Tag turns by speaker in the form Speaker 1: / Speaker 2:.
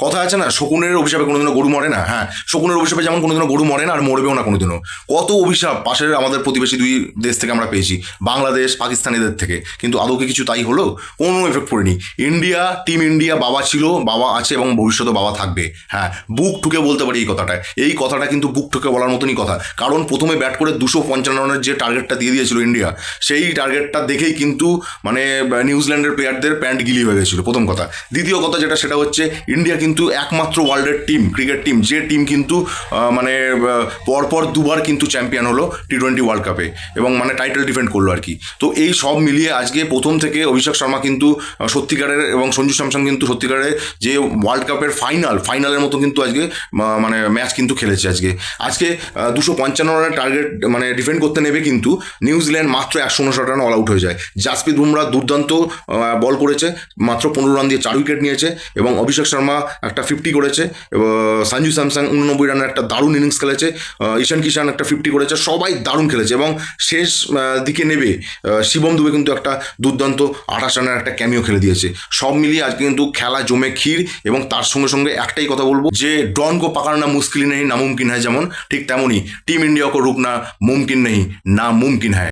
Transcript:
Speaker 1: কথা আছে না, শকুনের অভিশাপে কোনোদিনও গরু মরে না। হ্যাঁ, শকুনের অভিশাপে যেমন কোনোদিনও গরু মরে না, আর মরবেও না কোনোদিনও। কত অভিশাপ পাশের আমাদের প্রতিবেশী দুই দেশ থেকে আমরা পেয়েছি, বাংলাদেশ পাকিস্তানিদের থেকে, কিন্তু আদৌ কি কিছু তাই হলো? কোনো এফেক্ট পড়েনি। ইন্ডিয়া, টিম ইন্ডিয়া, বাবা ছিল, বাবা আছে এবং ভবিষ্যতে বাবা থাকবে। হ্যাঁ, বুক ঠুকে বলতে পারি এই কথাটা কিন্তু বুক ঠুকে বলার মতনই কথা। কারণ প্রথমে ব্যাট করে 255 রানের যে টার্গেটটা দিয়ে দিয়েছিল ইন্ডিয়া, সেই টার্গেটটা দেখেই কিন্তু মানে নিউজিল্যান্ডের প্লেয়ারদের প্যান্ট গিলি হয়ে গেছিল, প্রথম কথা। দ্বিতীয় কথা যেটা, সেটা হচ্ছে ইন্ডিয়া কিন্তু একমাত্র ওয়ার্ল্ডের টিম, ক্রিকেট টিম, যে টিম কিন্তু মানে পরপর দুবার কিন্তু চ্যাম্পিয়ন হলো T20 ওয়ার্ল্ড কাপে, এবং মানে টাইটেল ডিফেন্ড করলো আর কি। তো এই সব মিলিয়ে আজকে প্রথম থেকে অভিষেক শর্মা কিন্তু সত্যিকারের, এবং সঞ্জু স্যামসন কিন্তু সত্যিকারের যে ওয়ার্ল্ড কাপের ফাইনালের মতো কিন্তু আজকে মানে ম্যাচ কিন্তু খেলেছে আজকে 255 রানের টার্গেট মানে ডিফেন্ড করতে নেবে, কিন্তু নিউজিল্যান্ড মাত্র 159 রান অল আউট হয়ে যায়। জাসপ্রীত বুমরা দুর্দান্ত বল করেছে, মাত্র 15 রান দিয়ে 4 উইকেট নিয়েছে, এবং অভিষেক শর্মা একটা 50 করেছে, এবং সঞ্জু স্যামসন 89 রানের একটা দারুণ ইনিংস খেলেছে, ঈশান কিষান একটা 50 করেছে, সবাই দারুণ খেলেছে। এবং শেষ দিকে নেবে শিবম দুবে কিন্তু একটা দুর্দান্ত 28 রানের একটা ক্যামিও খেলে দিয়েছে। সব মিলিয়ে আজকে কিন্তু খেলা জমে ক্ষীর। এবং তার সঙ্গে সঙ্গে একটাই কথা বলবো, যে ডন কো পাকাড়না মুশকিল নেই, নামুমকিন হয়, যেমন ঠিক তেমনই টিম इंडिया को रुकना मुमकिन नहीं, नामुमकिन है।